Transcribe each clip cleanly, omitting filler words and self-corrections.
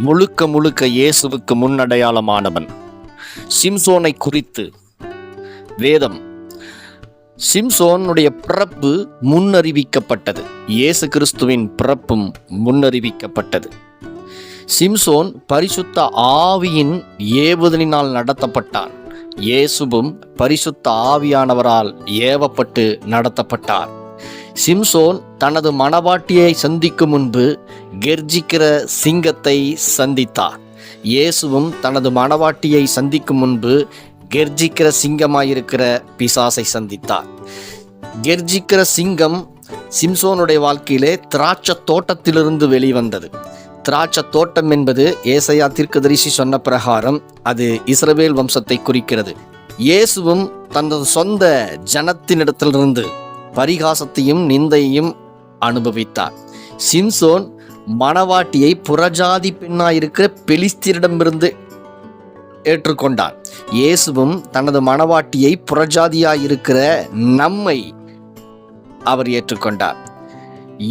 முழுக்க முழுக்க இயேசுவுக்கு முன்னடையாளமானவன். சிம்சோனை குறித்து வேதம் சிம்சோனுடைய பிறப்பு முன்னறிவிக்கப்பட்டது. இயேசு கிறிஸ்துவின் பிறப்பும் முன்னறிவிக்கப்பட்டது. சிம்சோன் பரிசுத்த ஆவியின் ஏவுதலினால் நடத்தப்பட்டான். இயேசுவும் பரிசுத்த ஆவியானவரால் ஏவப்பட்டு நடத்தப்பட்டார். சிம்சோன் தனது மணவாட்டியை சந்திக்கும் முன்பு கெர்ஜிக்கிற சிங்கத்தை சந்தித்தார். இயேசுவும் தனது மணவாட்டியை சந்திக்கும் முன்பு கெர்ஜிக்கிற சிங்கமாயிருக்கிற பிசாசை சந்தித்தார். கெர்ஜிக்கிற சிங்கம் சிம்சோனுடைய வாழ்க்கையிலே திராட்சை தோட்டத்திலிருந்து வெளிவந்தது. திராட்சை தோட்டம் என்பது ஏசாயா தீர்க்கதரிசி சொன்ன பிரகாரம் அது இஸ்ரவேல் வம்சத்தை குறிக்கிறது. இயேசுவும் தனது சொந்த ஜனத்தினிடத்திலிருந்து பரிகாசத்தையும் நிந்தையையும் அனுபவித்தார். சிம்சோன் மணவாட்டியை புறஜாதி பெண்ணாயிருக்கிற பெலிஸ்தியரிடமிருந்து ஏற்றுக்கொண்டார். இயேசுவும் தனது மணவாட்டியை புறஜாதியாயிருக்கிற நம்மை அவர் ஏற்றுக்கொண்டார்.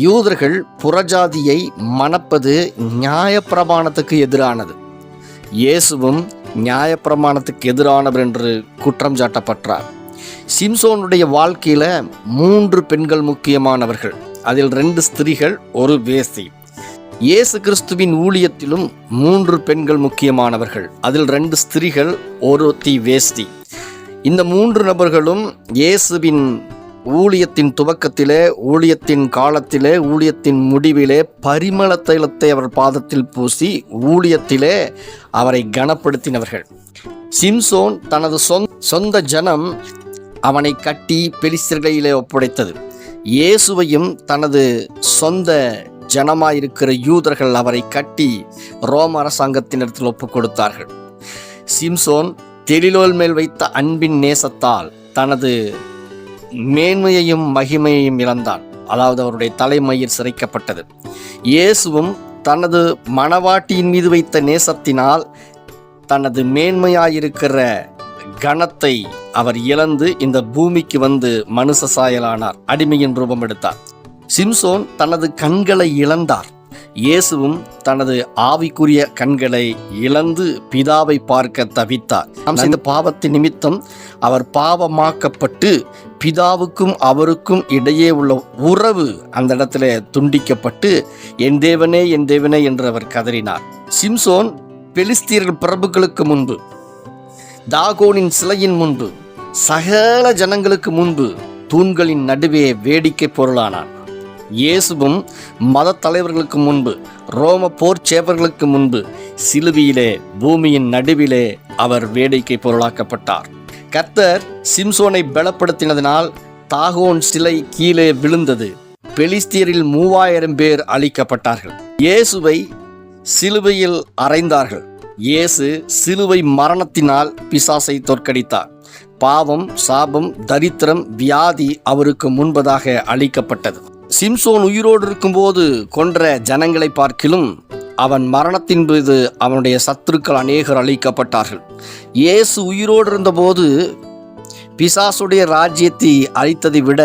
யூதர்கள் புறஜாதியை மணப்பது நியாயப்பிரமாணத்துக்கு எதிரானது. இயேசுவும் நியாயப்பிரமாணத்துக்கு எதிரானவர் என்று குற்றம் சாட்டப்பட்டார். சிம்சோனுடைய வாழ்க்கையில 3 பெண்கள் முக்கியமானவர்கள். அதில் 2 ஸ்திரீகள், ஒரு வேசி. இயேசு கிறிஸ்துவின் ஊழியத்திலும் 3 பெண்கள் முக்கியமானவர்கள். அதில் 2 ஸ்திரீகள், ஒரு வேசி. இந்த 3 நபர்களும் இயேசுவின் ஊழியத்தின் துவக்கத்திலே, ஊழியத்தின் காலத்திலே, ஊழியத்தின் முடிவிலே பரிமள தைலத்தை அவர் பாதத்தில் பூசி ஊழியத்திலே அவரை கனப்படுத்தினவர்கள். சிம்சோன் தனது சொந்த ஜனம் அவனை கட்டி பெலிஸ்தர்களிலே ஒப்படைத்தது. இயேசுவையும் தனது சொந்த ஜனமாயிருக்கிற யூதர்கள் அவரை கட்டி ரோம அரசாங்கத்தினிடத்தில் ஒப்புக் கொடுத்தார்கள். சிம்சோன் தெலிலோல் மேல் வைத்த அன்பின் நேசத்தால் தனது மேன்மையையும் மகிமையையும் இழந்தான். அதாவது அவருடைய தலைமயிர் சிரைக்கப்பட்டது. இயேசுவும் தனது மணவாட்டியின் மீது வைத்த நேசத்தினால் தனது மேன்மையாயிருக்கிற கணத்தை அவர் இழந்து இந்த பூமிக்கு வந்து மனுஷ சாயலானார், அடிமையின் ரூபம் எடுத்தார். சிம்சோன் தனது கண்களை இழந்தார். இயேசுவும் தனது ஆவிக்குரிய கண்களை இழந்து பிதாவை பார்க்க தவித்தார். இந்த பாவத்தின் நிமித்தம் அவர் பாவமாக்கப்பட்டு பிதாவுக்கும் அவருக்கும் இடையே உள்ள உறவு அந்த இடத்துல துண்டிக்கப்பட்டு என் தேவனே என்று அவர் கதறினார். சிம்சோன் பெலிஸ்தியர்கள் பிரபுக்களுக்கு முன்பு, தாகோனின் சிலையின் முன்பு, சகல ஜனங்களுக்கு முன்பு தூண்களின் நடுவே வேடிக்கை பொருளானான். இயேசுவும் மத தலைவர்களுக்கு முன்பு, ரோம போர் சேவர்களுக்கு முன்பு சிலுவையிலே பூமியின் நடுவிலே அவர் வேடிக்கை பொருளாக்கப்பட்டார். கர்த்தர் சிம்சோனை பலப்படுத்தினதினால் தாகோன் சிலை கீழே விழுந்தது. பெலிஸ்தியரில் 3000 பேர் அழிக்கப்பட்டார்கள். இயேசுவை சிலுவையில் அறைந்தார்கள். இயேசு சிலுவை மரணத்தினால் பிசாசை தோற்கடித்தார். பாவம், சாபம், தரித்திரம், வியாதி அவருக்கு முன்பதாக அளிக்கப்பட்டது. சிம்சோன் உயிரோடு இருக்கும்போது கொன்ற ஜனங்களை பார்க்கிலும் அவன் மரணத்தின் போது அவனுடைய சத்துருக்கள் அநேகர் அழிக்கப்பட்டார்கள். இயேசு உயிரோடு இருந்தபோது பிசாசுடைய ராஜ்யத்தை அழித்ததை விட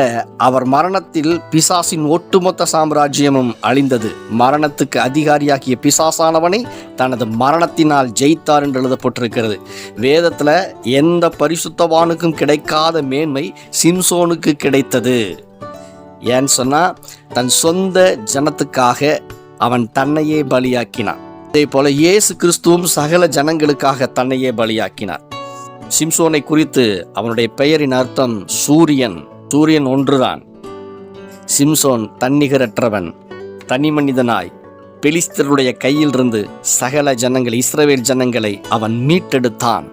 அவர் மரணத்தில் பிசாசின் ஒட்டுமொத்த சாம்ராஜ்யமும் அழிந்தது. மரணத்துக்கு அதிகாரியாகிய பிசாசானவனை தனது மரணத்தினால் ஜெயித்தார் என்று எழுதப்பட்டிருக்கிறது. வேதத்தில் எந்த பரிசுத்தவானுக்கும் கிடைக்காத மேன்மை சிம்சோனுக்கு கிடைத்தது. ஏன்னு சொன்னால் தன் சொந்த ஜனத்துக்காக அவன் தன்னையே பலியாக்கினான். அதே போல இயேசு கிறிஸ்துவும் சகல ஜனங்களுக்காக தன்னையே பலியாக்கினார். சிம்சோனை குறித்து அவனுடைய பெயரின் அர்த்தம் சூரியன். சூரியன் ஒன்றுதான். சிம்சோன் தன்னிகரற்றவன், தனி மனிதனாய் பெலிஸ்தருடைய கையிலிருந்து சகல ஜனங்கள், இஸ்ரவேல் ஜனங்களை அவன் மீட்டெடுத்தான்.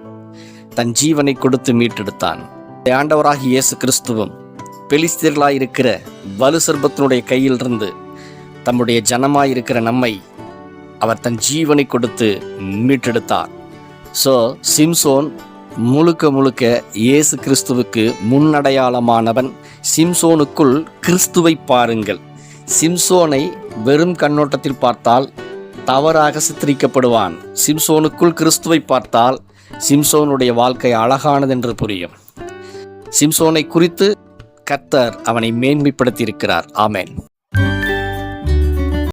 தன் ஜீவனை கொடுத்து மீட்டெடுத்தான். ஆண்டவராகிய இயேசு கிறிஸ்துவும் பெலிஸ்தர்களாயிருக்கிற வலு சர்பத்தினுடைய கையிலிருந்து தம்முடைய ஜனமாயிருக்கிற நம்மை அவர் தன் ஜீவனை கொடுத்து மீட்டெடுத்தார். ஸோ சிம்சோன் முழுக்க இயேசு கிறிஸ்துவுக்கு முன்னடையாளமானவன். சிம்சோனுக்குள் கிறிஸ்துவை பாருங்கள். சிம்சோனை வெறும் கண்ணோட்டத்தில் பார்த்தால் தவறாக சித்தரிக்கப்படுவான். சிம்சோனுக்குள் கிறிஸ்துவை பார்த்தால் சிம்சோனுடைய வாழ்க்கை அழகானது என்று புரியும். சிம்சோனை குறித்து கர்த்தர் அவனை மேன்மைப்படுத்தி இருக்கிறார். ஆமென்.